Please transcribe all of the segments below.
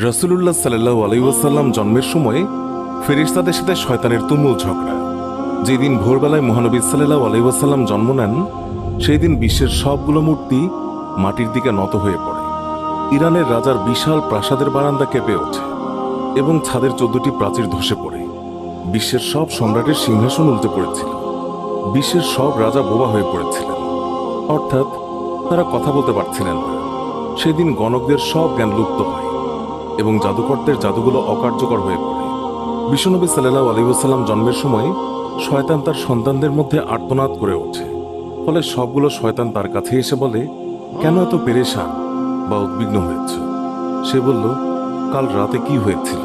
রাসূলুল্লাহ সাল্লাল্লাহু আলাইহি ওয়াসাল্লাম জন্মের সময় ফেরেশতাদের সাথে শয়তানের তুমুল ঝগড়া। যেদিন ভোরবেলায় মহানবী সাল্লাল্লাহু আলাইহি ওয়াসাল্লাম জন্ম নেন, সেই দিন বিশ্বের সবগুলো মূর্তি মাটির দিকে নত হয়ে পড়ে। ইরানের রাজার বিশাল প্রাসাদের বারান্দা কেঁপে ওঠে এবং ছাদের 14টি প্রাচীর ধসে পড়ে। বিশ্বের সব সম্রাটের সিংহাসন উল্টে পড়েছিল। বিশ্বের সব রাজা বোবা হয়ে পড়েছিলেন, অর্থাৎ তারা কথা বলতে পারছিলেন না। সেদিন গণকদের সব জ্ঞান লুপ্ত হয় এবং জাদুকরদের জাদুগুলো অকার্যকর হয়ে পড়ে। বিশ্বনবী সাল্লাল্লাহু আলাইহি ওয়াসাল্লাম জন্মের সময় শয়তান তার সন্তানদের মধ্যে আর্তনাদ করে ওঠে। ফলে সবগুলো শয়তান তার কাছে এসে বলে, কেন এত পেরেশান বা উদ্বিগ্ন হয়েছ? সে বলল, কাল রাতে কি হয়েছিল?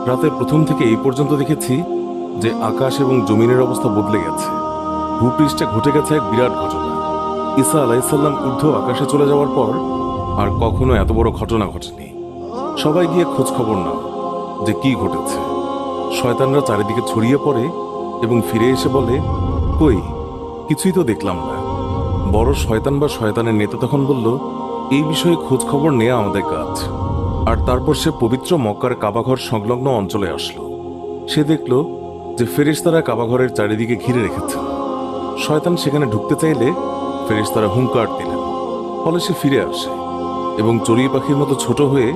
রাতের প্রথম থেকে এই পর্যন্ত দেখেছি যে আকাশ এবং জমিনের অবস্থা বদলে গেছে। ভূপৃষ্ঠে ঘটে গেছে এক বিরাট ঘটনা। ঈসা আলাইহিসসালাম ঊর্ধ্ব আকাশে চলে যাওয়ার পর আর কখনো এত বড় ঘটনা ঘটেনি। সবাই গিয়ে খোঁজ খবর নাও যে কি ঘটেছে। শয়তানরা চারিদিকে ছড়িয়ে পড়ে এবং ফিরে এসে বলে, কই, কিছুই তো দেখলাম না। বড় শয়তান বা শয়তানের নেতা তখন বলল, এই বিষয়ে খোঁজ খবর নেওয়া আমাদের কাজ। আর তারপর সে পবিত্র মক্কার কাবাঘর সংলগ্ন অঞ্চলে আসলো। সে দেখল যে ফেরেশতারা কাবাঘরের চারিদিকে ঘিরে রেখেছে। শয়তান সেখানে ঢুকতে চাইলে ফেরেশতারা হুঙ্কার দিলেন। ফলে সে ফিরে আসে এবং চড়ুই পাখির মতো ছোট হয়ে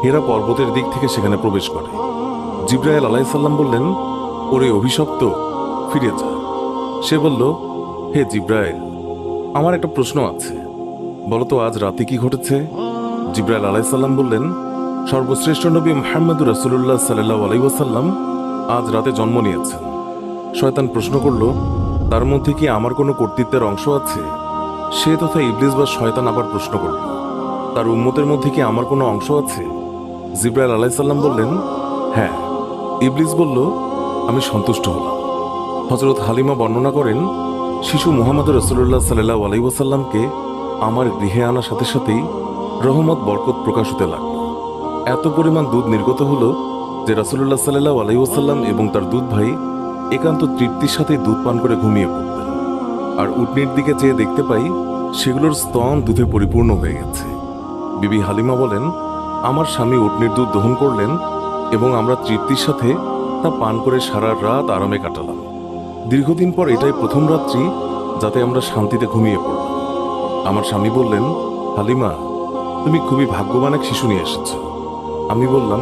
হেরা পর্বতের দিক থেকে সেখানে প্রবেশ করে। জিবরাইল আলাইহিসসালাম বললেন, ওরে অভিশপ্ত, ফিরে যা। সে বলল, হে জিবরাইল, আমার একটা প্রশ্ন আছে, বলতো আজ রাতে কি ঘটেছে? জিবরাইল আলাইহিসসালাম বললেন, সর্বশ্রেষ্ঠ নবী মুহাম্মদুর রাসূলুল্লাহ সাল্লাল্লাহু আলাইহি ওয়াসাল্লাম আজ রাতে জন্ম নিয়েছেন। শয়তান প্রশ্ন করল, তার মধ্যে কি আমার কোনো কর্তৃত্বের অংশ আছে? সে তথা ইবলিস বা শয়তান আবার প্রশ্ন করল, তার উম্মতের মধ্যে কি আমার কোনো অংশ আছে? জিবরাইল আলাইহিসসালাম বললেন, হ্যাঁ। ইবলিস বলল, আমি সন্তুষ্ট হলাম। হযরত হালিমা বর্ণনা করেন, শিশু মুহাম্মদ রাসূলুল্লাহ সাল্লাল্লাহু আলাইহি ওয়াসাল্লামকে আমার গৃহে আনার সাথে সাথেই রহমত বরকত প্রকাশ হতে লাগল। এত পরিমাণ দুধ নির্গত হলো যে রাসূলুল্লাহ সাল্লাল্লাহু আলাইহি ওয়াসাল্লাম এবং তার দুধ ভাই একান্ত তৃপ্তির সাথে দুধ পান করে ঘুমিয়ে পড়তেন। আর উটনির দিকে চেয়ে দেখতে পাই সেগুলোর স্তন দুধে পরিপূর্ণ হয়ে গেছে। বিবি হালিমা বলেন, আমার স্বামী উটনির দুধ দহন করলেন এবং আমরা তৃপ্তির সাথে তা পান করে সারা রাত আরামে কাটালাম। দীর্ঘদিন পর এটাই প্রথম রাত্রি যাতে আমরা শান্তিতে ঘুমিয়ে পড়লাম। আমার স্বামী বললেন, হালিমা, তুমি খুবই ভাগ্যবান এক শিশু নিয়ে এসেছ। আমি বললাম,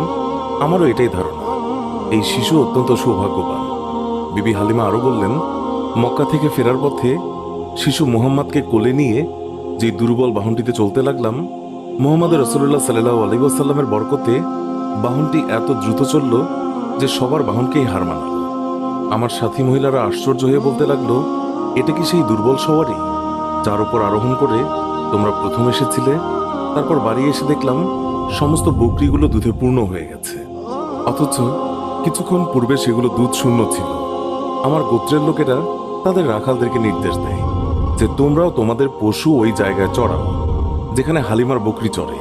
আমারও এটাই ধারণা, এই শিশু অত্যন্ত সৌভাগ্যবান। বিবি হালিমা আরও বললেন, মক্কা থেকে ফেরার পথে শিশু মুহাম্মদকে কোলে নিয়ে যে দুর্বল বাহনটিতে চলতে লাগলাম, মুহাম্মদ রাসূলুল্লাহ সাল্লাল্লাহু আলাইহি ওয়াসাল্লামের বরকতে বাহনটি এত দ্রুত চলল যে সবার বাহনকেই হার মানাল। আমার সাথী মহিলারা আশ্চর্য হয়ে বলতে লাগলো, এটা কি সেই দুর্বল সওয়ারি যার উপর আরোহণ করে তোমরা প্রথম এসেছিলে? তারপর বাড়ি এসে দেখলাম সমস্ত বকরিগুলো দুধে পূর্ণ হয়ে গেছে, অথচ কিছুক্ষণ পূর্বে সেগুলো দুধ শূন্য ছিল। আমার গোত্রের লোকেরা তাদের রাখালদেরকে নির্দেশ দেয় যে তোমরাও তোমাদের পশু ওই জায়গায় চড়াও যেখানে হালিমার বকরি চড়ে।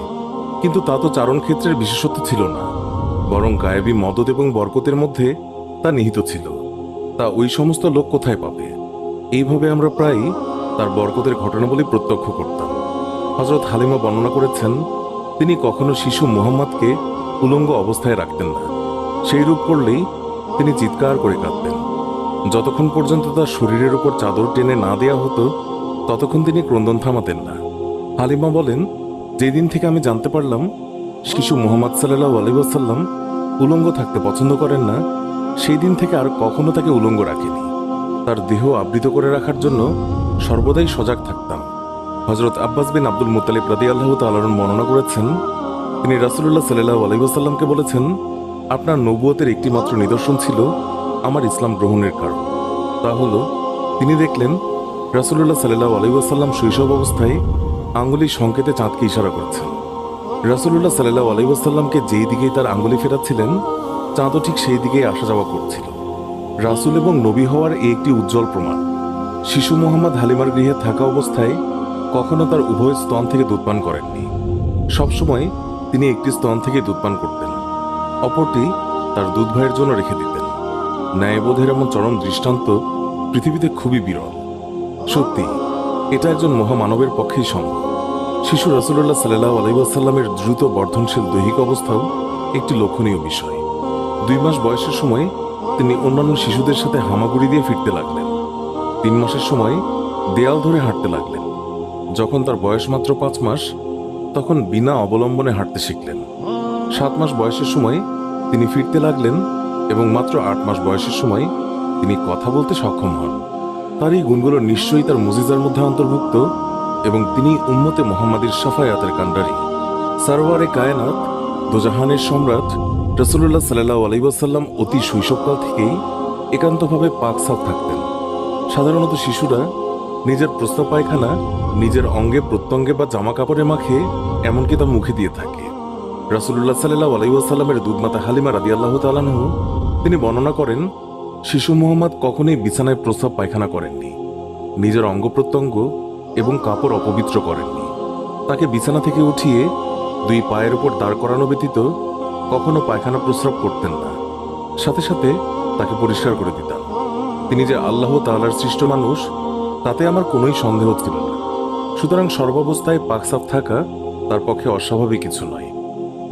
কিন্তু তা তো চারণ ক্ষেত্রের বিশেষত্ব ছিল না, বরং গায়েবী মদদ এবং বরকতের মধ্যে তা নিহিত ছিল। তা ওই সমস্ত লোক কোথায় পাবে? এইভাবে আমরা প্রায়ই তার বরকতের ঘটনাবলী প্রত্যক্ষ করতাম। হযরত হালিমা বর্ণনা করেছেন, তিনি কখনো শিশু মুহাম্মদকে উলঙ্গ অবস্থায় রাখতেন না। সেই রূপ করলেই তিনি চিৎকার করে কাঁদতেন। যতক্ষণ পর্যন্ত তার শরীরের উপর চাদর টেনে না দেয়া হতো ততক্ষণ তিনি ক্রন্দন থামাতেন না। হালিমা বলেন, যেদিন থেকে আমি জানতে পারলাম শিশু মুহাম্মদ সাল্লাল্লাহু আলাইহি ওয়াসাল্লাম উলঙ্গ থাকতে পছন্দ করেন না, সেই দিন থেকে আর কখনো তাকে উলঙ্গ রাখিনি। তার দেহ আবৃত করে রাখার জন্য সর্বদাই সজাগ থাকতাম। হযরত আব্বাস বিন আব্দুল মুত্তালিব রাদিয়াল্লাহু তাআলা আনহু বর্ণনা করেছেন, তিনি রাসূলুল্লাহ সাল্লাল্লাহু আলাইহি ওয়াসাল্লামকে বলেছেন, আপনার নবুয়তের একটি মাত্র নিদর্শন ছিল আমার ইসলাম গ্রহণের কারণ। তা হলো, তিনি দেখলেন রাসূলুল্লাহ সাল্লাল্লাহু আলাইহি ওয়াসাল্লাম শৈশব অবস্থায় আঙ্গুলির সংকেতে চাঁদকে ইশারা করছেন। রাসূলুল্লাহ সাল্লাল্লাহু আলাইহি ওয়াসাল্লামকে যেই দিকেই তার আঙ্গুলি ফেরাচ্ছিলেন, চাঁদও ঠিক সেই দিকেই আসা যাওয়া করছিল। রাসূল এবং নবী হওয়ার এই একটি উজ্জ্বল প্রমাণ। শিশু মুহাম্মদ হালিমার গৃহে থাকা অবস্থায় কখনো তার উভয় স্তন থেকে দুধ পান করেননি। সবসময় তিনি একটি স্তন থেকে দুধ পান করতেন, অপরটি তার দুধ ভাইয়ের জন্য রেখে দিতেন। ন্যায়বোধের এমন চরম দৃষ্টান্ত পৃথিবীতে খুবই বিরল। সত্যি এটা একজন মহামানবের পক্ষেই সম্ভব। শিশু রাসূলুল্লাহ সাল্লাল্লাহু আলাইহি ওয়াসাল্লামের দ্রুত বর্ধনশীল দৈহিক অবস্থাও একটি লক্ষণীয় বিষয়। 2 মাস বয়সের সময় তিনি অন্যান্য শিশুদের সাথে হামাগুড়ি দিয়ে ফিরতে লাগলেন। 3 মাসের সময় দেয়াল ধরে হাঁটতে লাগলেন। যখন তার বয়স মাত্র 5 মাস, তখন বিনা অবলম্বনে হাঁটতে শিখলেন। 7 মাস বয়সের সময় তিনি ফিরতে লাগলেন এবং মাত্র 8 মাস বয়সের সময় তিনি কথা বলতে সক্ষম হন। তার এই গুণগুলো নিশ্চয়ই তার মুজিজার মধ্যে অন্তর্ভুক্ত এবং তিনি উম্মতে মুহাম্মাদির শাফায়াতের কাণ্ডারী। সারওয়ারে কায়নাত, দোজাহানের সম্রাট রাসূলুল্লাহ সাল্লাল্লাহু আলাইহি ওয়াসাল্লাম অতি শৈশবকাল থেকেই একান্তভাবে পাক সাফ থাকতেন। সাধারণত শিশুরা নিজের প্রস্রাব পায়খানা নিজের অঙ্গে প্রত্যঙ্গে বা জামা কাপড়ে মাখে, এমনকি তা মুখে দিয়ে থাকে। রাসূলুল্লাহ সাল্লাল্লাহু আলাইহি ওয়াসাল্লামের দুধমাতা হালিমা রাদিয়াল্লাহু তাআলা আনহা তিনি বর্ণনা করেন, শিশু মুহাম্মদ কখনোই বিছানায় প্রস্রাব পায়খানা করেননি, নিজের অঙ্গ প্রত্যঙ্গ এবং কাপড় অপবিত্র করেননি। তাকে বিছানা থেকে উঠিয়ে 2 পায়ের উপর দাঁড় করানো ব্যতীত কখনো পায়খানা প্রস্রাব করতেন না। সাথে সাথে তাকে পরিষ্কার করে দিতাম। তিনি যে আল্লাহ তাআলার সৃষ্ট মানুষ, তাতে আমার কোনোই সন্দেহ ছিল না। সুতরাং সর্বাবস্থায় পাকসাফ থাকা তার পক্ষে অস্বাভাবিক কিছু নয়।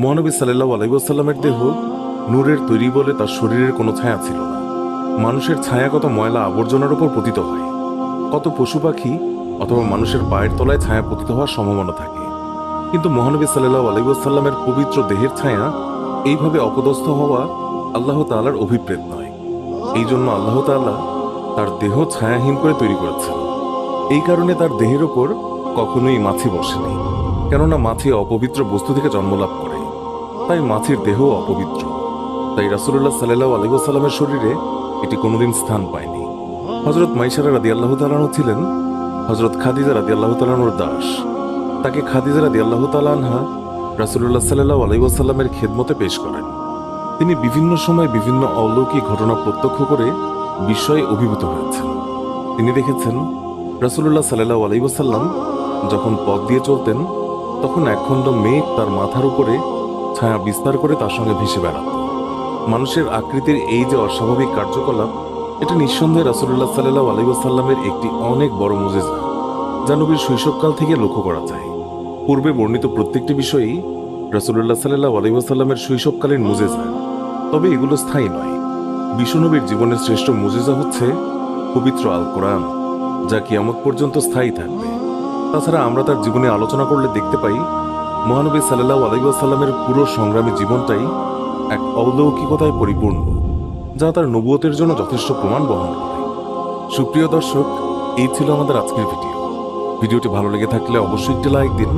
মহানবী সাল্লাল্লাহু আলাইহি ওয়াসাল্লামের দেহ নূরের তৈরি বলে তার শরীরের কোনো ছায়া ছিল না। মানুষের ছায়া কত ময়লা আবর্জনার উপর পতিত হয়, কত পশু পাখি অথবা মানুষের পায়ের তলায় ছায়া পতিত হওয়ার সম্ভাবনা থাকে, কিন্তু মহানবী সাল্লাল্লাহু আলাইহি ওয়াসাল্লামের পবিত্র দেহের ছায়া এইভাবে অপদস্থ হওয়া আল্লাহ তাআলার অভিপ্রেত নয়। এই জন্য আল্লাহ তাআলা তার দেহ ছায়াহীন করে তৈরি করেছেন। এই কারণে তার দেহের ওপর কখনোই মাছি বসেনি, কেননা মাছি অপবিত্র বস্তু থেকে জন্মলাভ করে, তাই মাছির দেহ অপবিত্র। তাই রাসূলুল্লাহ সাল্লাল্লাহু আলাইহি ওয়াসাল্লামের শরীরে এটি কোনোদিন স্থান পায়নি। হযরত মাইসারা রাদিয়াল্লাহু তাআলা আনহা ছিলেন হযরত খাদিজা রাদিয়াল্লাহু তাআলা আনহার দাস। তাকে খাদিজা রাদিয়াল্লাহু তাআলা আনহা রাসূলুল্লাহ সাল্লাল্লাহু আলাইহি ওয়াসাল্লামের খেদমতে পেশ করেন। তিনি বিভিন্ন সময় বিভিন্ন অলৌকিক ঘটনা প্রত্যক্ষ করে বিস্ময়ে অভিভূত হয়েছেন। তিনি দেখেছেন রাসূলুল্লাহ সাল্লাল্লাহু আলাইহি ওয়াসাল্লাম যখন পথ দিয়ে চলতেন, তখন একখণ্ড মেঘ তার মাথার উপরে ছায়া বিস্তার করে তার সঙ্গে ভেসে বেড়াত। মানুষের আকৃতির এই যে অস্বাভাবিক কার্যকলাপ, এটা নিঃসন্দেহে রাসূলুল্লাহ সাল্লাল্লাহু আলাইহি ওয়াসাল্লামের একটি অনেক বড় মুজিজা, যা নবীর শৈশবকাল থেকে লক্ষ্য করা যায়। পূর্বে বর্ণিত প্রত্যেকটি বিষয়ই রাসূলুল্লাহ সাল্লাল্লাহু আলাইহি ওয়াসাল্লামের শৈশবকালীন মুজিজা, তবে এগুলো স্থায়ী নয়। বিশ্বনবীর জীবনের শ্রেষ্ঠ মুজিজা হচ্ছে পবিত্র আল কোরআন, যা কিয়ামত পর্যন্ত স্থায়ী থাকবে। তাছাড়া আমরা তার জীবনে আলোচনা করলে দেখতে পাই, মহানবী সাল্লাল্লাহু আলাইহি ওয়াসাল্লামের পুরো সংগ্রামী জীবনটাই এক অলৌকিকতায় পরিপূর্ণ, যা তার নবুয়তের জন্য যথেষ্ট প্রমাণ বহন করে। সুপ্রিয় দর্শক, এই ছিল আমাদের আজকের ভিডিওটি ভালো লেগে থাকলে অবশ্যই একটি লাইক দিন